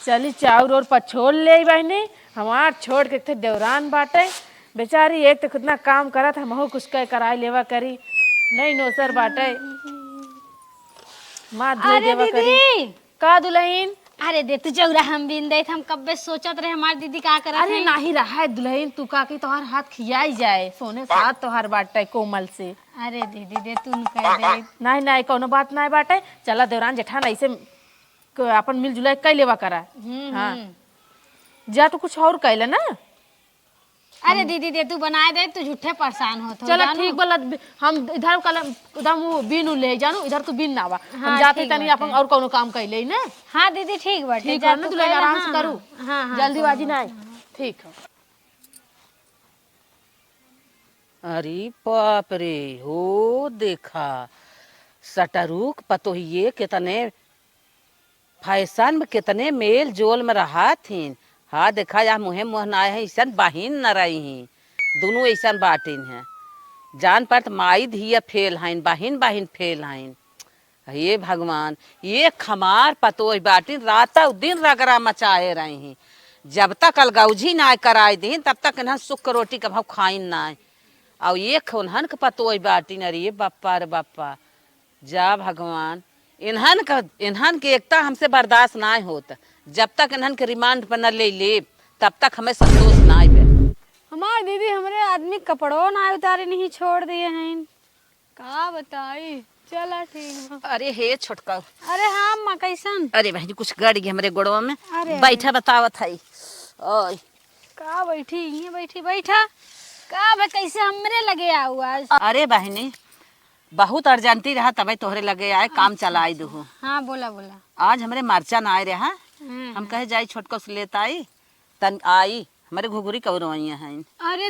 चली चाउर और पछोल ले बहनी हमार छोड़ के थे देवरान बाटे बेचारी एक तो कितना काम करत हमहू कुछ कह कराई लेवा करी नहीं नोसर बाटे माँ धोई अरे देवा करी दीदी का दुल्हन। अरे दे तू जौरा हम बिन दे हम कब्बे सोचत रहे हमार दीदी का करत अरे है। नाही रहा है दुल्हन तू का की तोहार हाथ खियाई जाए सोने साथ तोहार बाटे कोमल से। अरे दीदी दे तू न कह दे। नहीं नहीं कोनो बात नहीं बाटे चला देवरान जेठान ऐसे अपन मिलजुल कई लेवा करा। हाँ जा तू कुछ और कैला ना। अरे दीदी दे तू बनाए दे तू झूठे परेशान हो चलो ठीक बोला हम इधर कल एकदम बीन ले जानू इधर तू बीन ना आवा हम जाते तनी अपन और कोनो काम कैले ना। हाँ दीदी ठीक बाटे ठीक जा है ना तू तू कह आराम हाँ, से करू हाँ हाँ जल्दीबाजी नहीं ठीक है। अरे बाप रे हो देखा सटरूक पतोहिए कितने फैशन में कितने मेल जोल में रहा थीन। हाँ देखा या मुहे मुँह ना है ऐसा बहिन न रही हैं दोनों ऐसा बाटिन हैं जान पर माई धिया फेल हैं बहिन बहिन फेल हैं। ये भगवान ये खमार पतोह बाटिन रात दिन रगड़ा मचाए रही हैं जब तक अलगौजी ना कराए दीन तब तक इन्हें सुख रोटी का भाव खाइन ना और ये खुनहन के पतोह बाटिन। अरे बप्पा रे बप्पा जा भगवान इन्हन के एकता हमसे बर्दाश्त ना होता जब तक इन्हन के रिमांड पर न ले तब तक हमें संतोष ना आए। हमार दीदी हमरे आदमी कपड़ों ना उतारे नहीं छोड़ दिए हैं का बताई। चला ठीक है। अरे हे छोटका अरे हाँ माँ कैसन। अरे बहनी कुछ गड़ गई हमारे गोड़वा में अरे बैठा बतावत है ओए का बैठी ये बैठी बैठा का बे कैसे हमरे लगे हुआ। अरे बहनी बहुत अर्जेंटी रहा तबे तोहरे लगे आए काम चलाई दू। हाँ बोला बोला। आज हमरे मरचा ना आए रहा हम कहे जाई छोटको से लेता आई तन आई हमारे घुघुरी कौरवैया हैं। अरे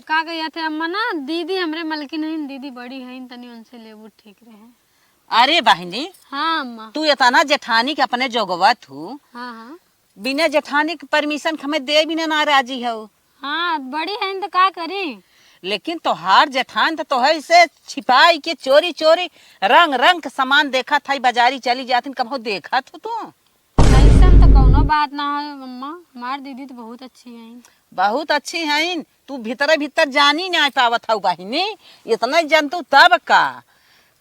का कहिया थे अम्मा ना दीदी हमरे मलकिन है दीदी बड़ी है तनी उनसे लेबू ठीक रहे। अरे बहनी हाँ अम्मा तू इतना जेठानी के अपने जोगवत हूँ हाँ हाँ बिना जेठानी के परमिशन हमें दे बिना ना राजी हो। हाँ बड़ी है तो का करी लेकिन तोहार जेठान तो तोहे से छिपाई के चोरी चोरी रंग रंग के सामान देखा था बाजारी चली जाती कब देखा तू तो ऐसा तो कौनो बात ना है अम्मा हमार दीदी तो बहुत अच्छी है। बहुत अच्छी हैं तू भीतर भीतर जानी नहीं पावत हूँ बहिनी इतना जनतू तब का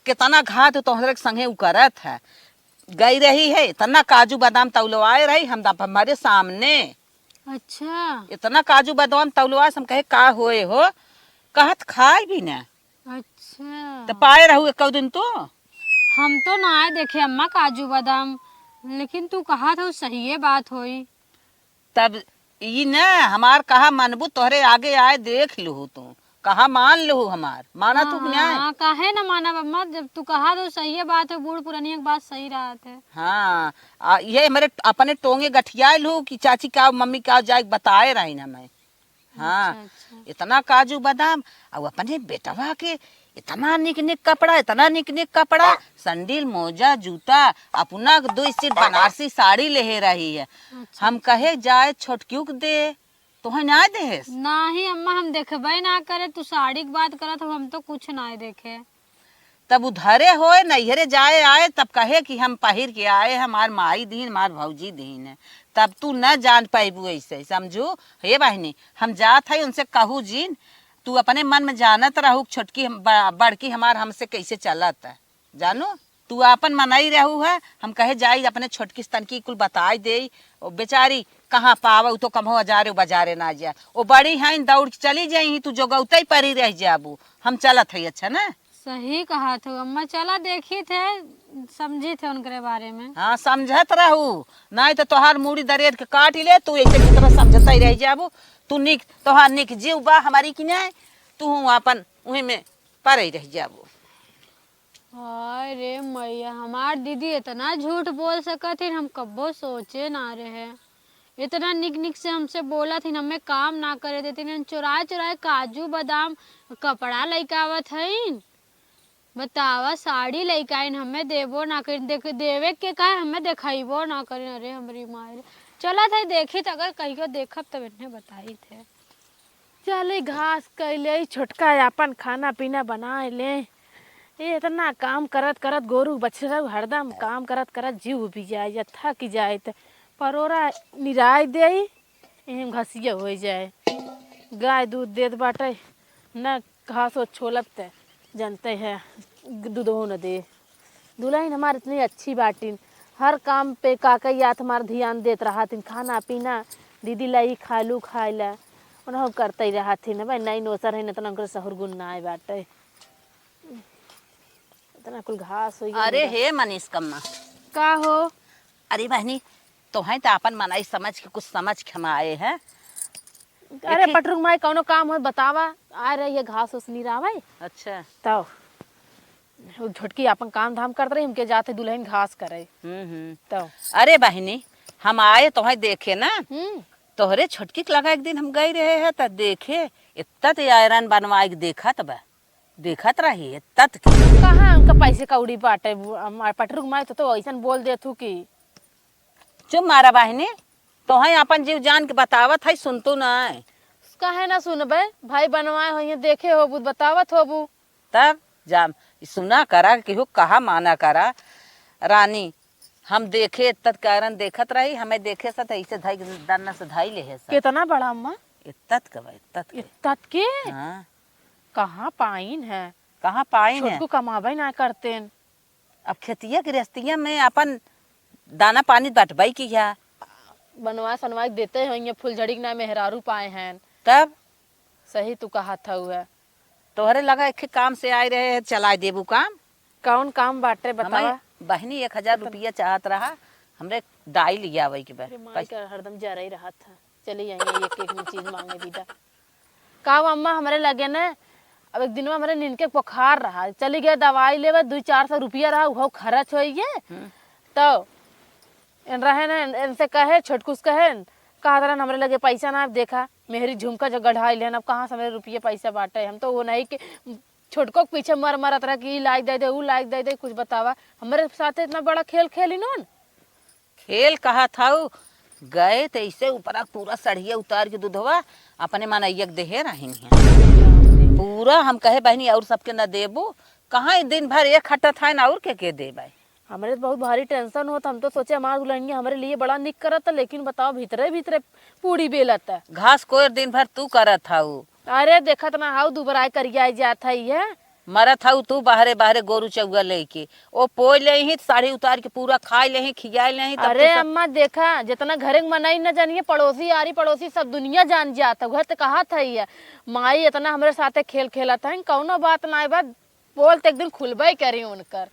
कितना घात तोहरे संगे उ करत है गई रही है इतना काजू बादाम तौलवाए रही हम हमारे सामने। अच्छा इतना काजू बादाम तौलवा हम कहे का होए हो कहत खाए भी ना। अच्छा तो पाए रहू एक दिन तो हम तो ना आए देखे अम्मा काजू बादाम लेकिन तू कहा था सही बात होई तब ये न हमार कहा मनबू तोहरे आगे आए देख लू तू कहा मान लू हमार माना तू हाँ काहे ना माना अम्मा जब तू कहा तो सही बात है बूढ़ पुरानी की बात सही रहा है। हाँ ये मेरे अपने टोंगे गठिया लू कि चाची का मम्मी का जाए बताए रही ना मैं। हाँ अच्छा। इतना काजू बादाम और अपने बेटवा के इतना निक निक कपड़ा इतना निक निक कपड़ा संडील मोजा जूता अपना 2 सेट बनारसी साड़ी ले रही है। अच्छा। हम कहे जाए छोटक्यू के दे तो ना दे नहीं अम्मा हम देखबे ना करे तू साड़ी की बात करत हो हम तो कुछ ना देखे तब उधरे होए नैहरे जाए आए तब कहे कि हम पहिर के आए हमार माई दीन हमार भौजी दीन है तब तू न जान पाबू ऐसे समझू। हे बहनी हम जात है उनसे कहू जीन तू अपने मन में जानत रहू छोटकी बड़की हमार हमसे कैसे चलत है जानू तू अपन मनाई रहू है हम कहे जाई अपने छोटकी तनकी कुल बताई दे ओ बेचारी कहाँ पाव तो कम हजारे बाजारे ना जा वो बड़ी है दौड़ चली जाई तू जोगौते परी रह जाबू हम चलत है। अच्छा ना सही कहा थे अम्मा चला देखी थे समझी थे उनके बारे में। हाँ समझत रहू नहीं तो तोहार मूड़ी दरेद के काट ले तू ऐसे की तरह समझता ही रह जाबू तू निक तोहार निक जीव बा हमारी की नहीं तू अपन वही में पर रह जाबू। अरे मैया हमार दीदी इतना झूठ बोल सकत थी हम कब्बो सोचे ना रहे इतना निक निक से हमसे बोला थी हमें काम ना करे देती चुराए चुराए काजू बादाम कपड़ा लइकावत हईन बतावा साड़ी लइकाइन हमें देबो ना कर देवे के कहे हमें देखाइबो ना करे। अरे हमारी माए चला था देखी तो अगर कहीं को देखब तब इन्हें बताई थे चले घास कैले छोटका अपन खाना पीना बनाए ले ये इतना काम करत करत गोरू बछड़ा हरदम काम करत करत जीव भी जाए या थक जाए तो परोरा निराय दे एहम घसिया हो जाए। गाय दूध देत बाटे न घास हो छोलब ते जानते हैं दूध हो न दे। दुल्हन हमारी इतनी अच्छी बाटिन, हर काम पे काका या हमारा ध्यान देत रहा थिन। खाना पीना दीदी लाई खालू खाइला उन्हों करते ही रहा थी ना भाई। नहीं नोसर है न तो नंकर सहर गुन ना आए बाटे। इतना कुल घास हो अरे हे मनीष कम्मा, का हो। अरे बहनी तो है तो अपन मनाई समझ के कुछ समझ के हम आए हैं। अरे पटरुक माई कौनो काम हो बतावा, आ रही है घास उस नहीं रहा भाई। अच्छा तो वो झटकी अपन काम धाम करते रहे, हमके जाते दुल्हन घास करे। तो अरे बहनी हम आए तो है देखे ना, तोहरे छोटकी के लगा एक दिन हम गए रहे हैं तो देखे इतना तो आयरन बनवाए देखत बा, देखत रही इतना कहाँ उनका पैसे कौड़ी बाटे। पटरुक माई तो ऐसा बोल दे तू कि चुप मारा बहनी, तो है अपन जीव जान के बतावत है सुनतू ना। कहे ना सुनबे भाई बनवाए हो देखे हो बुद बतावत हो बू। तब जाम सुना करा कि हो कहा माना करा रानी। हम देखे तत कारण देखत रही, हमें देखे सत ऐसे धाई दाना से धाई ले है कितना बड़ा अम्मा इत्तत कब इत्तत इत्तत के। हाँ कहाँ पाइन है, कहाँ पाइन है। छोटकू कमाबे ना करते। अब खेतिया गृहस्तिया में अपन दाना पानी बटवाई की है। बनवा सनवाई देते हैं ये फुलझड़ी के नाम मेहरारू पाए हैं। तब सही तू कहा था हुआ। तोहरे लगा एक काम से आए रहे हैं चला देबू काम। कौन काम बाटे बतावा। हमें बहनी 1000 रुपया चाहत रहा, हमरे डाई लिया वही के अरे माई का हरदम जा रही रहा था। चली आई एक एक चीज मांगे विदा। का अम्मा हमारे लगे न अब एक दिन में हमारे नींद के बुखार रहा, चली गए दवाई लेवे 200-400 रुपया रहा वो खर्च हो तो इन रहे न इनसे कहे छोटकुस कहे कहा तरह हमारे लगे पैसा ना। देखा मेहरी झुमका जो गढ़ाई लेन अब कहाँ से मेरे रुपये पैसा बांटे। हम तो वो नहीं कि छोटको के पीछे मर मरत रहा कि लाइक दे दे वो लाइक दे दे। कुछ बतावा हमारे साथ इतना बड़ा खेल खेली नोन। खेल कहा था गए तो ऐसे ऊपर पूरा सड़िया उतार के दूधवा अपने मनैया देहे रहेंगे पूरा। हम कहे बहनी और सबके न देबू, कहाँ दिन भर एक खट्टा था ना और के दे भाई। हमारे तो बहुत भारी टेंशन होता। हम तो सोचे हमारा दुल्हनिया हमारे लिए बड़ा निक करत, लेकिन बताओ भीतरे भीतरे पूरी बेलत है। घास कोर दिन भर तू करत था। अरे देखत ना हाउ दुबराय करिया जात है मरत था तू बाहरे बाहरे गोरू चौगा लेके ओ पोय ले ही साड़ी उतार के पूरा खाए ले ही खियाए ले ही। अरे अम्मा देखा जितना घरे मनाई न जानिए पड़ोसी आरी पड़ोसी सब दुनिया जान जाता। घर तो कहा था ये माई इतना हमारे साथे खेल खेला था कौनो बात ना बात बोलते एक दिन खुलबे करी उनकर।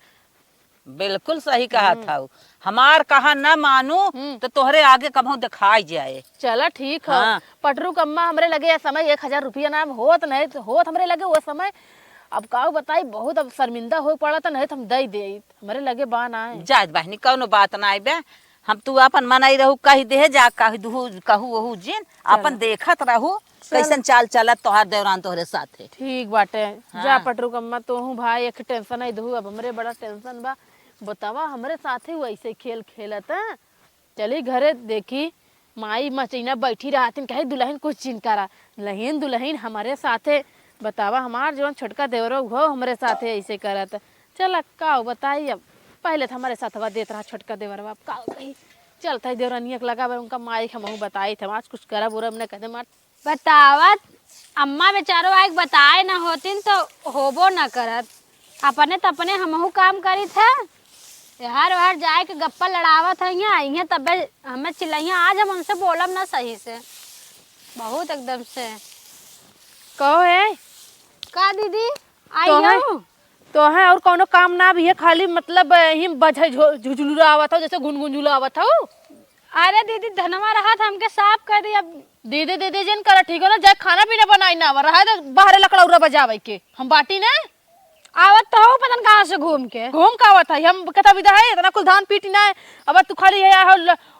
बिल्कुल सही कहा था। हमार कहा न मानू तो तोहरे आगे कभू दिखाई जाए। चला ठीक है। हाँ। पटरू कम्मा हमरे लगे ये समय 1000 रुपया नाम होत नहीं तो होत हमरे लगे वो समय। अब काऊ बताई बहुत अब शर्मिंदा हो पड़ा था नहीं तो हम दे दे हमारे लगे बान आए जात बहनी कौनो बात ना आए बे। हम तू अपन मनाई रहू कही दे जा कहू वहू जिन अपन देखत रहू कैसन चाल चलत तोहार दौरान तोहरे साथे। ठीक बाटे। हाँ। जा पटरू कम्मा तो हूँ भाई एक टेंशन नहीं दू अब हमरे बड़ा टेंशन बा। बतावा हमरे साथे वैसे खेल खेलत चली घरे देखी माई मचीना बैठी रहती कहे दुल्हन कुछ चिंकारा लहीन दुल्हन हमारे साथे। बतावा हमार जवन छोटका देवरो हो हमारे साथे ऐसे करत। चल का बताई अब पहले तो हमारे साथ देत रहा छोटका देवरवा अब का कही चलता है देवरानिया के लगा उनका माई हम बताई थे आज कुछ करब उरब न कहते मार बतावत अम्मा बेचारो आग बताए ना होतिन तो होबो ना करत। अपने तपने हमहू काम करी थे हर हर जाए के गप्पा लड़ावत है यहाँ तब हमें चिल्लाइया आज हम उनसे बोलब ना सही से बहुत एकदम से। कहो है का दीदी आई तो है हूँ तो है और कोनो काम ना भी है खाली मतलब ही बजे झुझुलुरा आवत हो जैसे गुनगुंजुला आवत हो। अरे दीदी धनवा रहा था हमके साफ कर दी। अब दीदी दीदी जिन कर ठीक हो ना जाए खाना पीना बनाई ना रहा तो बाहर लकड़ौरा बजावे के हम बाटी ना आवत तो हो पता कहाँ से घूम के घूम का आवत है हम कथा विदा है इतना कुल धान पीटी ना है। अब तू खाली है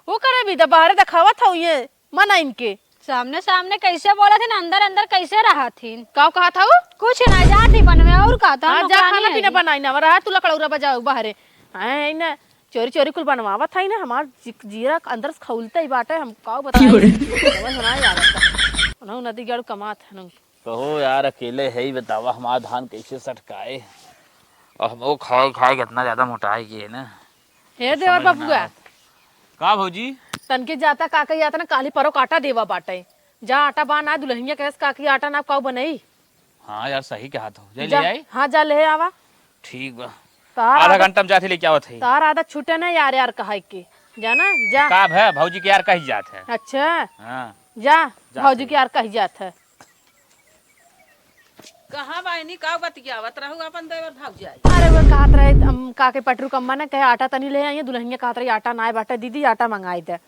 वो करे भी तो बाहर दिखावत हो ये मना इनके सामने सामने कैसे बोला थी अंदर अंदर कैसे रहा थी। का कहा था वो कुछ ना जाती बनवे और का था जा खाना पीना बनाई ना रहा तू लकड़ौरा बजाओ बाहर है ना चोरी चोरी कुल बनवावत है ना हमार जीरा अंदर से खौलते ही बाटे। हम का बताए नदी गड़ कमात है कहो यार अकेले है ही बतावा हमारा धान कैसे सटकाए और हम वो खाए खाए कितना ज्यादा मोटाई गए ना। हे देवर बाबूआ का भौजी तनके जाता काका जाता ना काली परो काटा देवा बाटे जा आटा बाना दुल्हनिया कैस काकी आटा ना काऊ बनई हाँ यार सही कहा तो ले जा आई। हाँ जा ले आवा ठीक बा, तार आधा आदत घंटा में जाते लेके आवत है। तार आदत छूटे ना यार यार कहा के जाना जा। का है भौजी के यार कही जात है। अच्छा हाँ जा भौजी के यार कही जात है। कहाँ बहनी का बतियावत रहू अपन देवर भाग जाए। अरे वो कहत रहे काके पटरू कम्मा ने कहे आटा तनी ले आई दुल्हनिया कहत रही आटा ना बाटे दीदी आटा मंगाई दे।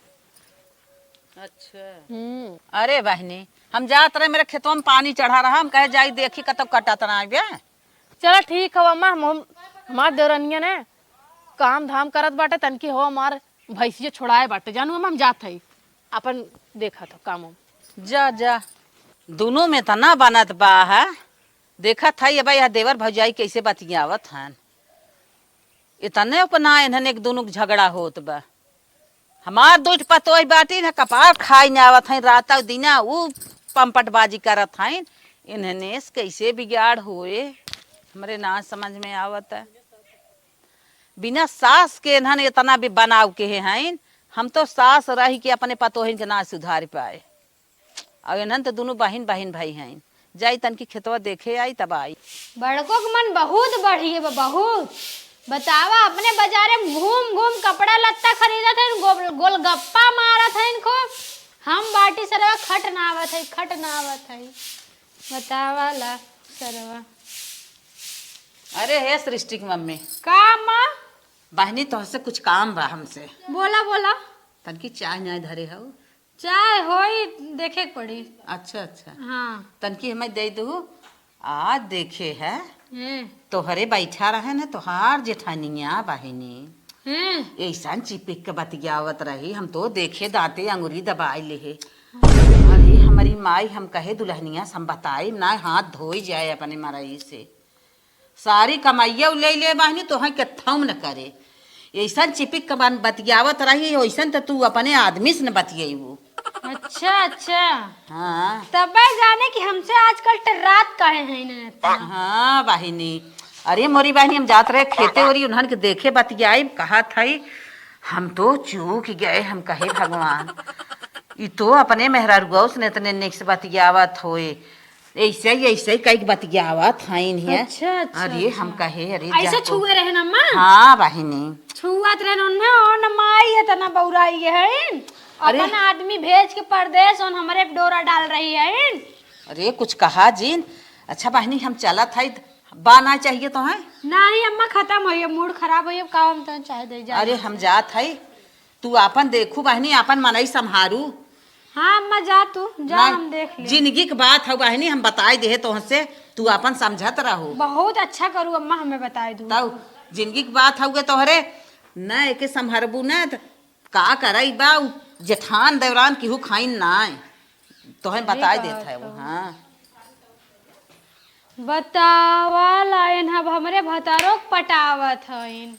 अच्छा अरे बहनी हम जात रहे मेरे खेतों में पानी चढ़ा रहा हम कहे जाई देखी कतब कटत ना आइबे। चलो ठीक है अम्मा हमार देवरनिया ने काम धाम करत बाटे तनकी हो हमार भैंसिया छोड़ाए बाटे जानू अम्मा हम जात हई अपन देखा तो काम उम। जा जा दोनों में तो ना बनत बा है देखा था ये भाई देवर भौजाई कैसे बतियावत हन इतने अपना इन्हन एक दोनों के झगड़ा होत बा। हमार दूठ पतोई बाटी ना कपार खाई ना आवत हई रात दिना ऊ पंपटबाजी करत हईन इन्हने कैसे बिगाड़ होए हमरे ना समझ में आवत है। बिना सास के इन्हन इतना भी बनाव के हईन हम तो सास रही के अपने पतोहिन के ना सुधार पाए और इन्हन तो दोनों बहन बहन भाई हैं जाई तन की खेतवा देखे आई तब आई। बड़कों के मन बहुत बढ़िए बा बहुत। बतावा अपने बाजारे घूम घूम कपड़ा लत्ता खरीदत है गोलगप्पा मारत है इनको हम बाटी सरवा खट ना आवत है बतावा ला सरवा। अरे हे सृष्टि की मम्मी का माँ बहनी तोहसे कुछ काम बा हमसे। बोला बोला तन की चाय ना धरे हो चाय होई देखे के पड़ी। अच्छा अच्छा हाँ तन की हमें दे दू आज देखे है हैं तोहरे बैठा रहे न तोहार जेठानिया बहनी हैं ऐसा चिपिक के बतियावत रही हम तो देखे दांते अंगुरी दबाई ले। अरे हमारी माई हम कहे दुल्हनिया हम बताई ना हाथ धोई जाए अपने मरई से सारी कमाइया ले ले बहनी तो के थम न करे ऐसा चिपिक के बतियावत रही वैसन तो तू अपने आदमी से न बतियेबू। अच्छा अच्छा हाँ तब जाने कि हमसे आजकल टर्रात काहे हैं ना। हाँ बहिनी अरे मोरी बहनी हम जात रहे खेते ओरी उन्हन के देखे बतियाई कहा थई हम तो चूक गए हम कहे भगवान ई तो अपने मेहरारुआ ने इतने निक से बतियावत होए ऐसे कई बतियावत हईन है। अच्छा अच्छा अरे हम कहे अरे ऐसे जाको। छुए रहे ना माँ हाँ बहिनी छुआत रहे उन्हें और माई है तना बौराई है अपन आदमी भेज के परदेश और हमारे डोरा डाल रही है। अरे कुछ कहा जीन। अच्छा बहनी हम चलत हई बाना चाहिए तो है नहीं अम्मा खत्म हो मूड खराब हो काम तो चाहे दे जा। अरे हम जात हई तू आपन देखू बहनी आपन मनई संहारू। हाँ अम्मा जा तू जा नहीं, हम देख ले जिंदगी की बात है बहनी हम बताए दे तुहसे तू अपन समझत रहो बहुत अच्छा करू अम्मा हमें बताए दू तब जिंदगी की बात है तोहरे न एक संभरबू न का करई बा जेठान देवरान केहू खाइन ना तोहे बताए देता है वो। हाँ बतावा लाइन अब हमरे भतारो पटावत हइन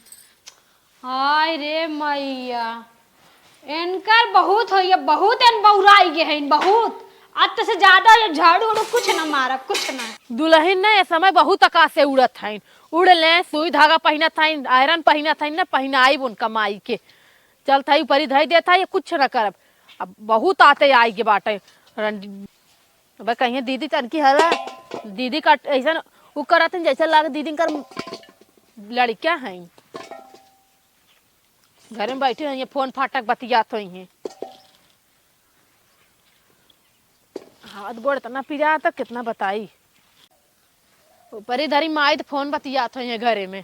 हाय रे मैया इनकर बहुत हो बहुत इन बहुराई गे हैं बहुत आज से ज्यादा ये झाड़ू उड़ू कुछ ना मारब कुछ ना। दुल्हन ने समय बहुत आकाश से उड़त हईन उड़ ले सुई धागा पहिनत हईन आयरन पहिनत हईन ना पहिनाई उन कमाई के चल थई ऊपरी धई देता ये कुछ न करब अब बहुत आते आई के बाटे। अब कहिए दीदी तनकी हला दीदी का ऐसा वो करत हन जैसे लाग दीदी कर लड़कियां हैं घर में बैठे हैं फोन फाटक बतियात हुई हैं हाथ गोड़ इतना पिजा तक कितना बताई ऊपर इधर ही माई तो फोन बतियात हुई है घरे में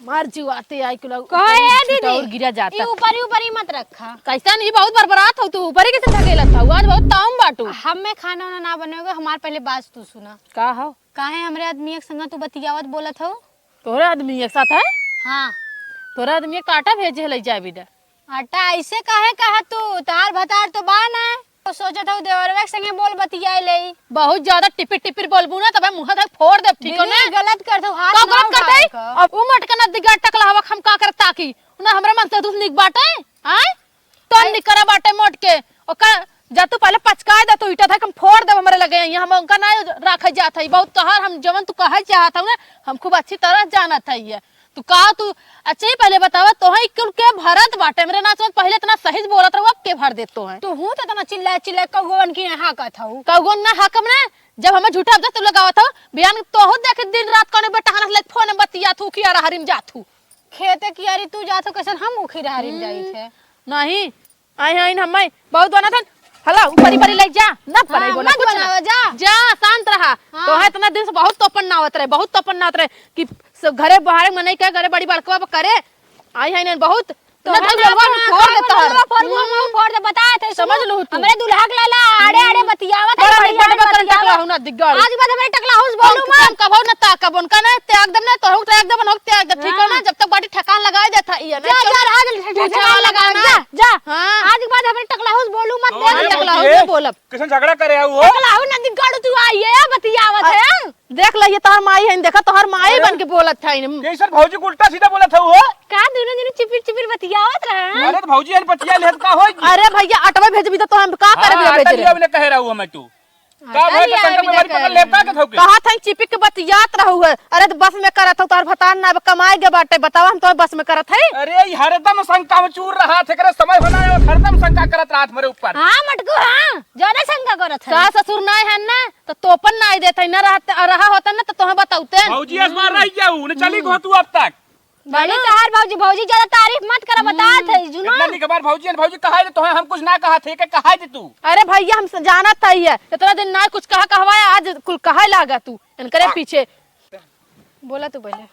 मार जुआते आई के लोग कहे दीदी और गिरा जाता ऊपर ही मत रखा कैसा नहीं बहुत बरबरात हो तू ऊपर ही कैसे ढकेला था आज बहुत ताम बाटू हमें खाना वाना ना बनेगा हमारे पहले बात तू सुना का हो काहे हमरे आदमी एक संग तू बतियावत बोलत हो। तोरे आदमी एक साथ है हाँ तोरा आदमी काटा भेजे ले जाए बिदा आटा ऐसे काहे कहा तू तार भतार तो बा ना तो सोचत हूँ देवरवा के संगे बोल बतियाए ले बहुत ज्यादा टिपिर टिपिर बोलबू ना तब मुंह तक फोड़ दे ठीक है ना गलत कर दो हाथ का ना गलत करते उठाए अब उमट के न दिगा टकला हवा हम का करता की ना हमरा मन से तू निक बाटे आय तो निकरा बाटे मोट के ओकर जा तू पहले पचकाए दे तो ईटा था हम फोड़ दे हमरे लगे यहाँ हम उनका ना रखा जात है बहुत तोहार हम जवन तू कहे चाहत हूं ना हम खूब अच्छी तरह जानत है ये तू का तू अच्छा ही पहले बतावा तो है के भरत बाटे मेरे ना समझ पहले इतना सही से बोलत रहो अब के भर देतो है तो हूँ तो तना चिल्ला चिल्ला कौन की हाँ का था कौन ना हकम ने जब हमें झूठा अब तू लगावत हो बयान तो हो देख दिन रात कोने बेटा हनस ले फोन में बतिया थू किया हरिम जाथू खेते की यारी तू जातो कैसे हम उखी रहा जाई थे नहीं आई आई हम बहुत बना था हला ऊपरी परी ले जा ना परे बोला मत कुछ बनावा, ना जा। जा शांत रहा हाँ। तो है इतना दिन से बहुत तोपन ना आवत रहे बहुत तोपन ना आवत रहे कि घरे बाहर में नहीं करे बड़ी बड़कवा करे आई है ने बहुत तो ना तो जलवा फोड़ देता है फोड़ दे बताए थे समझ लो तू हमरे दुल्हा के लाला आड़े आड़े बतियावत बड़ा निकट में करन टकला हूं ना दिग्गड़ आज बाद हमरे टकला हाउस बोलू हम कबो ना ताकब उनका ना त्याग दम ना तो हम त्याग दम हो त्याग दम ठीक है ना जब तक बाटी ठकान लगाए देता ये ना जा जा आज ठकान लगाना जा जा हां आज बाद हमरे टकला हाउस बोलू मत तो दे टकला हो बोलब किसन झगड़ा करे वो टकला हाउस ना दिगड़ तू आई है बतियावत है देख ल ये तोहर माई है देखा तोहर माई बन के बोलत था इन कैसन भौजी को उल्टा सीधा बोला था वो का दोनों दिन चिपिर चिपिर बतियावत रहे अरे तो भौजी यार पतिया लेत का होई अरे भैया आटवा भेजबी तो हम का करबे भेज रे अभी कह रहा हूं मैं तू का भाई का संग में मारी पकड़ लेता के थौके कहा था चिपिक के बतियात रहू है अरे तो बस में करत हो तोहर भतान ना कमाए के बाटे बतावा हम तो बस में करत है अरे ये हरदम शंका में चूर रहा थे करे समय बनाए और हरदम शंका करत रात मेरे ऊपर हां मटको हां ज्यादा शंका करत है सास ससुर ना है ना तो तोपन ना देते ना रहा होता ना तो तोहे बताउते भौजी असमार रह जाऊ ने चली गो तू अब तक बड़ी तहार भौजी भौजी ज्यादा तारीफ मत करा बता थे जुना इतना नहीं खबर भौजी ने भौजी कहा है तो हम कुछ ना कहा थे के कहा है तू अरे भैया हम जाना था ही है इतना दिन ना कुछ कहवाया आज कुल कहा लागा तू इनकरे पीछे बोला तू पहले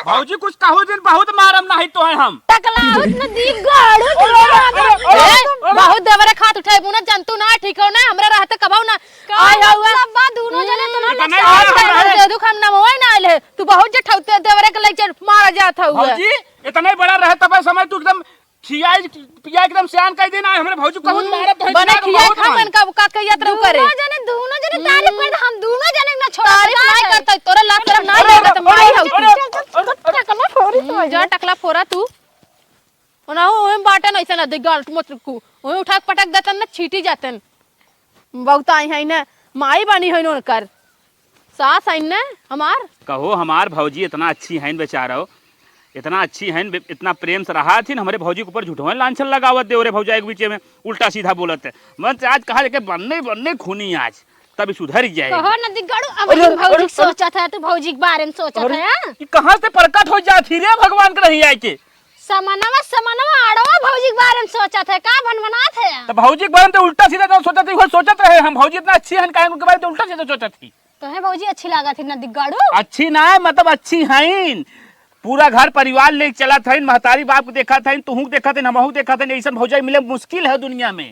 भौजी कुछ कहो दिन बहुत मारम नहीं तो है हम टकला उतना दिगड़ बहुत देवरे खात उठाए बुना जंतु ना ठीक हो ना हमरे रहते कबाऊ ना आय हुआ बा दोनों जने तो ना नहीं आ दे दुख हम ना मोय ना आले तू बहुत जे ठौते देवरे के लेके मारा जात हुआ भौजी इतना बड़ा रहे तब समय तू एकदम खियाई पिया एकदम सियान कर देना हमरे भौजी कहूं मारत है बने खिया खा मन का कहियत रहू करे दोनों जने तारीफ कर हम दोनों जने ना छोड़ तारीफ नहीं करता तोरे लात तरफ नहीं देता तो माई हौ जा टकला फोरा तू ओना ओए बाटन ऐसा ना दिगाल मत को ओए उठा पटक देतन ना छीटी जातन बहुत आई है ना माई बनी है न कर सास है ना हमार कहो हमार भौजी इतना अच्छी है बेचारा इतना अच्छी है इतना प्रेम से रहा थी हमारे भौजी के ऊपर झूठो लांछन लगावत दे रे भौजा एक बीच में उल्टा सीधा बोलत है मन से आज कहा लेके बनने बनने खूनी आज तभी सुधर जाए कहो न दिगड़ू अब भौजी सोचा था तू भौजी के बारे में सोचा था कहाँ से प्रकट हो जाती रे भगवान के रही आए के समनवा आड़वा भौजी के बारे में सोचा था का बनबना थे तो भौजी के बारे में तो उल्टा सीधा तो सोचा थी सोचत रहे हम भौजी इतना अच्छी है उनके बारे में तो उल्टा सीधा सोचत थी तो है भौजी अच्छी लगा थी न दिगड़ू अच्छी ना है मतलब अच्छी है पूरा घर परिवार ले चला था महतारी बाप को देखा था तुहू देखा था हमहू देखा था ऐसा भौजाई मिले मुश्किल है दुनिया में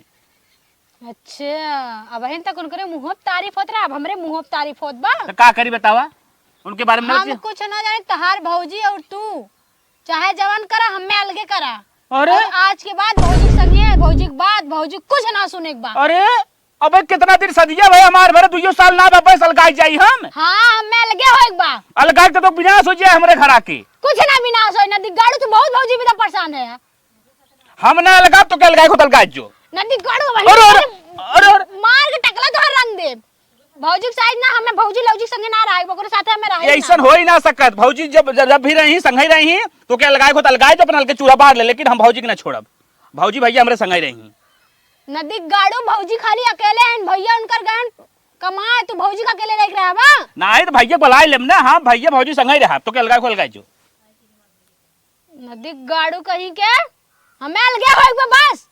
अच्छा अब हन तक उनके मुंह तारीफ होत रहा अब हमरे मुंह तारीफ होत बा तो का करी बतावा उनके बारे में हम कुछ ना जाने तहार भौजी और तू चाहे जवान करा हमें अलगे करा अरे और आज के बाद भौजी संगे भौजी के बाद भौजी कुछ ना सुने के बाद अरे अबे कितना दिन सदिया भाई हमारे भरे 2 साल ना वापस अलगाई जाई हम हाँ हमें अलगे हो एक बार अलगाई तो विनाश हो जाए हमरे घर आके कुछ ना विनाश हो न दिगाड़ू तू बहुत भौजी भी तो परेशान है हम ना अलगा तो क्या अलगाई खुद अलगाई जो न दिगाड़ू अरे अरे अरे अरे मार के टकला तो रंग दे भौजी साइड ना हमें भौजी लौजी संगे ना रहे बकरो साथे हमें रहे ऐसा हो ही ना सकत भौजी जब जब भी रही संग ही रही तो क्या अलगाई खुद अलगाई जो अपना हल्के चूड़ा बाहर ले लेकिन हम भौजी के ना छोड़ब भौजी भैया हमरे संग ही रही नदी गाड़ो भौजी खाली अकेले हैं भैया उनकर गहन कमाए तू भौजी का अकेले रह रहा बा ना तो भैया बुला लेम ना हाँ भैया भौजी संग ही रहा तो क्या अलगाई खुद अलगाई जो नदी गाड़ो कहीं के हमें अलगे हो एक बस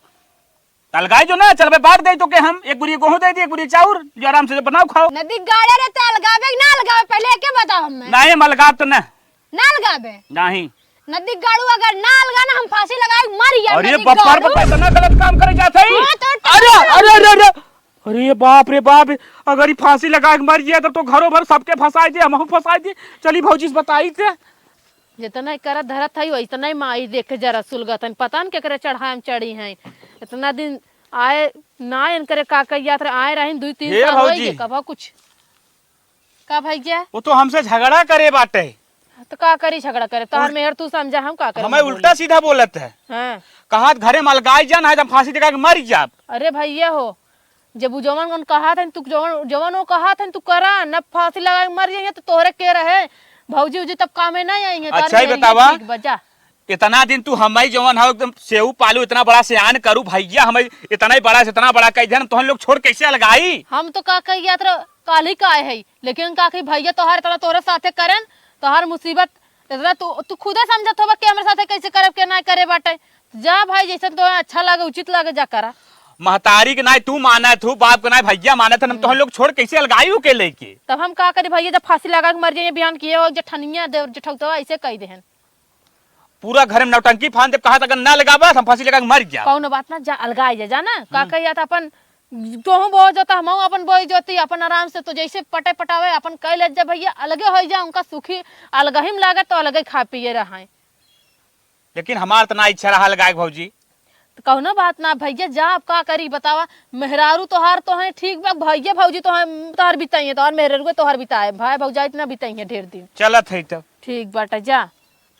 अलगाई जो ना चल बात गई तो के हम एक बुरी गेहूं दे दी एक बुरी चाउर जो आराम से बनाओ खाओ नदी गाड़े रहते अलगावे ना अलगावे पहले के बताओ हमें नहीं हम अलगाव तो ना अलगावे नहीं नदी गाड़ू अगर ना अलगाना हम फांसी लगाए मर या अरे बप्पर पर इतना गलत काम करे जाता है अरे अरे अरे अरे अरे बाप रे बाप अगर ये फांसी लगा के मर गया तब तो घरों भर सबके फंसाई दे हम फंसाई दे चली भौजी से बताई थे जितना करा धरत था इतना ही माई देख के जरा सुलगतन पता न केकरे चढ़ाए चढ़ी हैं इतना दिन आए ना इनकरे का कहिया थे आए रही 2-3 हे साल भौजी। होई कब कुछ का भैया वो तो हमसे झगड़ा करे बाटे तो का करी झगड़ा करे तोहर मेहर तू समझा हम का करे हमें उल्टा सीधा बोलत है हां कहा घरे में अलगाई जान है जब फांसी लगा के मर जाब अरे भैया हो जब वो जवान कहा था तू जवान वो कहा था तू करा न फांसी लगा के मर जाइए तो तोहरे के रहे भौजी उजी तब काम में नहीं आएंगे। अच्छा ही बतावा। इतना दिन तू हमारी जवान हो एकदम सेऊ पालू इतना बड़ा सियान करू भैया हमें इतना ही बड़ा से इतना बड़ा कह दे तुम लोग छोड़ कैसे लगाई। हम तो का कही यात्रा काल ही का है, लेकिन का कही भैया तोहार इतना तोरे साथे करन तोहार मुसीबत इतना तू खुद समझत होबा कि हमारे साथे कैसे करे के ना करे बाटे। जा भाई जैसे तो अच्छा लगे उचित लगे जा करा। महतारी के ना तू माना थू बाप के ना भैया माना था तुम लोग छोड़ कैसे लगाई के लेके। तब हम का करी भैया जब फांसी लगा के मर जाइए बयान किए हो जठनिया दे जठौतवा ऐसे कह देहन। पूरा घर में नौटंकी फान दे कहा अगर ना लगाबा हम फांसी लगा के मर जा। कौन बात ना जा अलगाई जा जाना का कही था अपन तोहू बोझ जोता हम अपन बोझ जोती अपन आराम से तो जैसे पटे पटावे अपन कह ले जा भैया अलगे हो जा उनका सुखी अलगहिम लागत तो अलगे खा पिए रहा। लेकिन हमार तो ना इच्छा रहा लगाए भौजी। तो कौनो बात ना भैया जा अब का करी बतावा। मेहरारू तोहार तो है ठीक बा भैया भौजी तो तोहार बिताइए तोहार मेहरारू तोहार बिताए भाई भौजा इतना बिताइए ढेर दिन। चलत है तब ठीक बाटा जा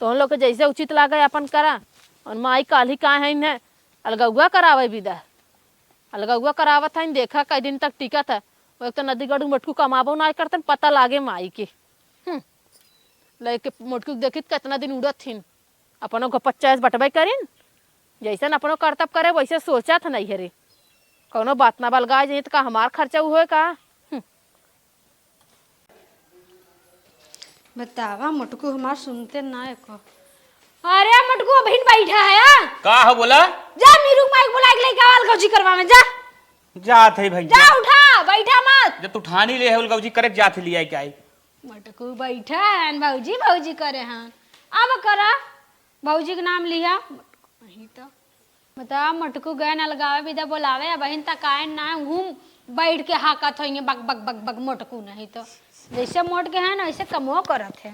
तो लोग के जैसे उचित लागे अपन करा। और माई काल ही का है न अलगुआ करावे विदा अलगुआ करावत है देखा कई दिन तक टिका था। वो एक तो नदी गढ़ मटकू कमाबो ना करते पता लागे माई के लेके मटकू देखित कितना दिन उड़त थी अपनों को 50 बटबे करीन जैसन अपनों कर्तव्य करे वैसे सोचा था नहीं हरे कौनो बात ना बलगा जाए तो का हमार खर्चा हुए का। बतावा मटकू हमार सुनते ना एको। अरे मटकू बहन बैठा है का हो बोला जा मीरू माइक बुला के लेके आवाल गौजी करवा में जा जात है भैया जा उठा बैठा मत जब तू ठानी ले है उलगौजी करे जात लिया क्या आई। मटकू बैठा है भौजी भौजी करे हैं अब करा भौजी के नाम लिया नहीं तो बता मटकू गए ना लगावे विदा बोलावे बहन तक आए ना घूम बैठ के हाकत होंगे बक बक बक बक मटकू नहीं तो जैसे मोट के है ना वैसे कमो करत है।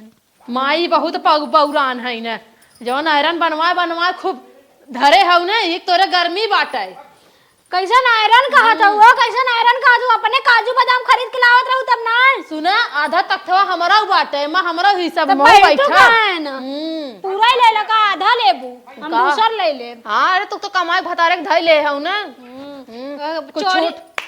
माई बहुत पौरान है न जौन आयरन बनवाए खूब धरे हौ न एक तोरे गर्मी बाटे। कैसन आयरन कहा था वो कैसन आयरन कहा तू अपने काजू बादाम खरीद के लावत रहू तब ना सुना आधा तख्तवा हमारा बाटे मां हमारा हिसाब तब में बैठो बैठा है ना पूरा ही ले लगा आधा लेबू हम का? दूसर ले ले। हां अरे तू तो कमाई भतारे के धई ले हौ न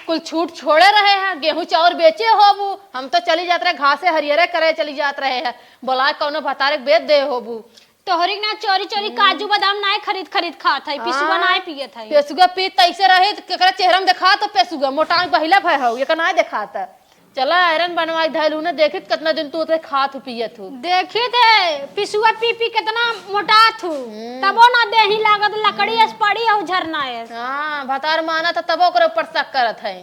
कुल छूट छोड़े रहे हैं गेहूं चाउर बेचे होबू हम तो चली जात रहे घासे हरियरे करे चली जात रहे हैं बोला कौनो भतारे बेच दे होबू तोहरी ना चोरी चोरी काजू बादाम ना खरीद खरीद खात है पिसुआ ना पिए था पेसुगा पीत तैसे रहे केकरा चेहरा में देखा तो पेसुगा मोटा पहिला भय हो ये ना दिखाता चला आयरन बनवाई धैलू ना देखित कितना दिन तू ते खात पियत हो देखी थे पिसुआ पी पी कितना मोटा थू तबो ना देही लागत लकड़ी एस पड़ी और झरना है। हां भतार माना तो तबो ओकरे ऊपर शक करत है।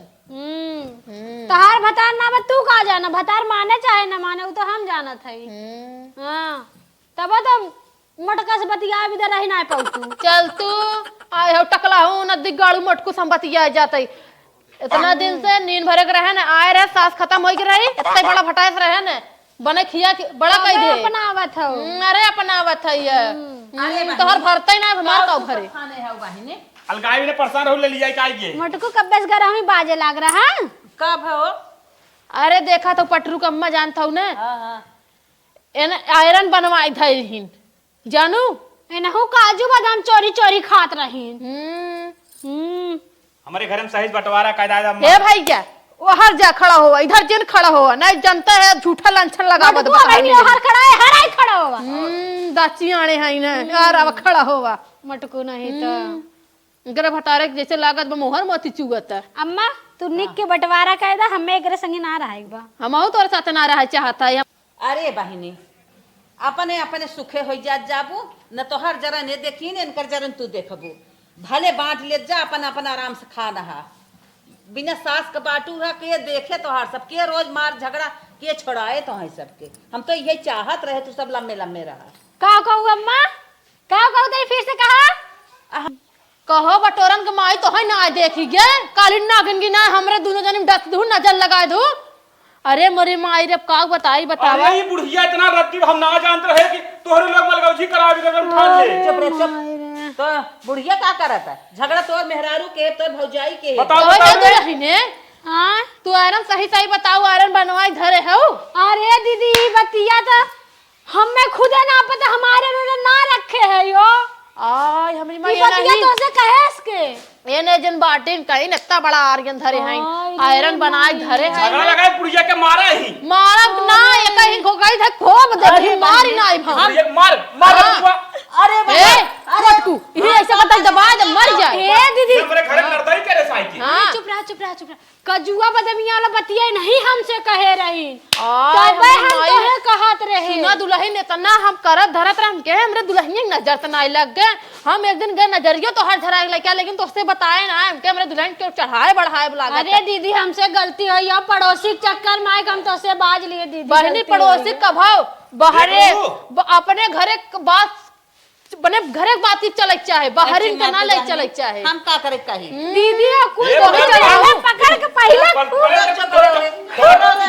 तहार भतार ना तू का जाना भतार माने चाहे ना माने वो तो हम जानत है। हां तबो तो मटका से बतिया भी रही ना पाऊ तू चल तू आए हो टकला हो नदी गाड़ू मटकू संबतिया जाते इतना दिन से नींद भरे के रहे न आए रहे सांस खत्म हो गई रही इतना बड़ा भटास रहे न बने खिया बड़ा कह दे अपनावत हो अरे अपनावत है ये तोहर भरते ना हमार का भरे खाने है बहिनी अलगाई ने परेशान हो ले लिया क्या ये मटकू कब बस घर हमें बाजे लाग रहा है कब है वो। अरे देखा तो पटरू का अम्मा जानता हूँ ना हाँ हाँ एन आयरन बनवाई थी जानू एनहु काजू बादाम चोरी चोरी खात रही। हमारे घर में सहेज बंटवारा कायदा हे भैया वो हर जा खड़ा हुआ इधर जिन खड़ा हुआ नहीं जनता है झूठा लांछन लगावत हर खड़ा है हर आई खड़ा हुआ दाची आने है ना यार अब खड़ा हुआ मटकू नहीं तो गरे भटारे के जैसे लागत बा मोहर मोती चुगत है। अम्मा तू निक के बंटवारा कायदा हमें एकरे संगे ना रहे बा हमहू तोर साथ ना रहे चाहता है। अरे बहिनी अपने अपने सुखे हो जात जाबू न तो हर जरा ने देखी न इनकर जरन तू देखबू भले बांट ले जा अपन अपन आराम से खा रहा बिना सास के बाटू रहा के देखे तो हर सब के रोज मार झगड़ा के छोड़ाए तो है सबके हम तो यही चाहत रहे तू सब लम्बे लम्बे रहा। का कहू अम्मा का कहू तेरी फिर से कहा कहो बटोरन के माई तो है ना देखी गे काली नागिन की ना हमरे दोनों जनी डस दू नजर लगाए दू। अरे मोरी माई रे का बताई बतावा अरे ये बुढ़िया इतना रत्ती हम ना जानते रहे कि तोहरे लोग मलगौजी करा भी उठा ले चुप रे चुप तो बुढ़िया का करत है झगड़ा तोर मेहरारू के तोर भौजाई के बताओ कहो बताओ जल्दी रही ने हां तू आयरन सही सही बताओ आयरन बनवाई धरे हो। अरे दीदी बतिया तो हमें खुदे ना पता हमारे उन्होंने ना रखे है यो आय हमारी माँ ई ये बतिया नहीं तो से कहे इसके ये ने जन बाटिन कहीं इतना बड़ा आर्यन धरे हैं आयरन बनाए धरे हैं झगड़ा लगाए पुड़िया के मारा ही मारा ना ये कहीं खो गई था खोब दे मारी ना भाई एक मार मार बुआ अरे ए मटकू ये ऐसे बता दबा दे मर जाए ए दीदी हमरे घरे लड़ता ही करे साइकिल हाँ चुप रहा कजुआ बदमिया वाला बतिया नहीं हमसे कहे रही आय तबे हम हमारी तोहे कहत रहे सुना दुल्हन ने तना हम करत धरत रह के हमरे दुल्हनिया के नजर तना लग गए हम एक दिन गए नजरियो तो हर धरा लगा लेकिन तो उससे बताए ना हम के हमरे दुल्हन क्यों चढ़ाए बढ़ाए बुला अरे दीदी हमसे गलती हुई अब पड़ोसी के चक्कर में आए के हम तो से बाज लिए दीदी बहनी गलती पड़ोसी हुई। का भाव बहरे देखो। अपने घरे के बात बने घरे के बात ही चले चाहे बाहरी के ना ले चले चाहे हम का करे कही दीदी कुल ए, तो बड़ा चला बड़ा। पकड़ के पहले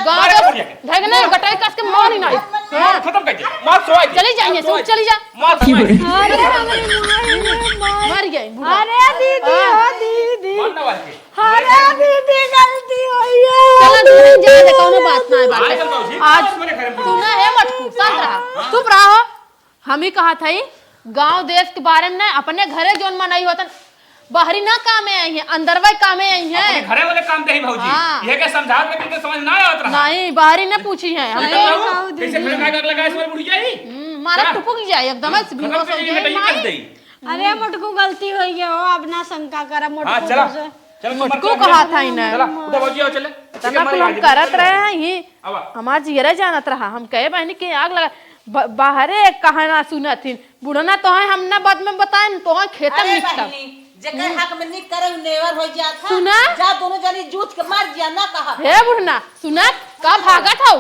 गांव धगने गटाई कस के मारी ना खत्म कर दे मार सोई चली जाइए सब चली जा मार सोई अरे हमारी माँ मर गए बूढ़ा। अरे दीदी हो दीदी मारना वाली अरे दीदी गलती हुई चला दुल्हन जा दे कोनो बात ना है बात आई है। चल मौसी आज मेरे घर में तू ना है मटकू शांत रहा चुप रहो हम ही कहा था गांव देश के बारे में ना अपने घरे जोन में नहीं होता बाहरी ना कामे आई है अंदर वही कामे आई अपने है घरे वाले काम दे ही भौजी हाँ। ये के समझा के तुमको समझ ना आवत रहा नहीं बाहरी ने पूछी है हम तो कैसे खड़े कागज लगाए इसमें बुढ़िया ही मारा टुपुक जाए एकदम से खत्म बेहोश हो कर जाए ये कर दे अरे मुटकू गलती हुई है हो अब ना शंका करा हां मुटकू चला से चल मुटकू कहा था इन्हें चला उधर भौजी आओ चले तना कुल हम करत रहे हैं ही आवा हमार जियरे जानत रहा हम कहे बहनी के आग लगा बाहरे कहा ना सुनथिन बुढ़ना तो है हम ना बाद में बताए तो है खेतम अरे निकता बहनी जेकर हक में निक करे नेवर हो जात सुना? जा दोनों जनी जूझ के मार जिया ना कहा हे बुढ़ना सुनत का भागत हो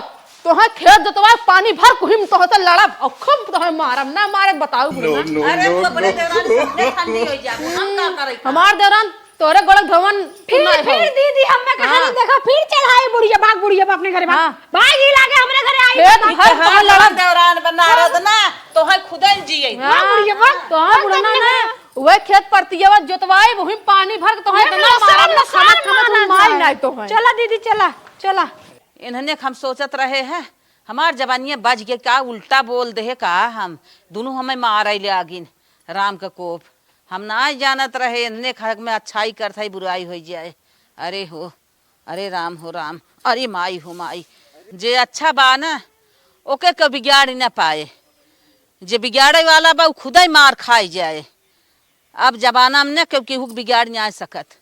तो है खेत जोतवा पानी भर कुहिम तो होता लड़ब और खूब तो है मारम ना मारे बताओ बुढ़ना अरे तू अपने देवरान सबने ठंडी हो जा हम का करे हमार दौरान तोरे गोलक धवन फिर दीदी हमें कहा हाँ। देखा फिर चढ़ाई बुढ़िया अपने घरे हाँ। भाग ही लागे हमरे घरे आई खेत भर तो हां लड़ब देवरान बना रद ना तो है खुदन जिए तो है बुढ़ना ना वे खेत परतिया जोतवाए वही पानी भर तो है इतना मारम ना खमत मार नहीं तो है चला दीदी चला इन्हने हम सोचत रहे हैं हमार जवानियां बज गए का उल्टा बोल दे का हम दोनों हमें मार ले आगिन राम का कोप हम ना जानत रहे इन्हने खड़क में अच्छाई करत है बुराई हो जाए अरे हो अरे राम हो राम अरे माई हो माई जे अच्छा बा ना ओके को बिगाड़ ना पाए जे बिगाड़े वाला बा खुदा ही मार खाई जाए अब जमाना में न केहू बिगाड़ नहीं आ सकत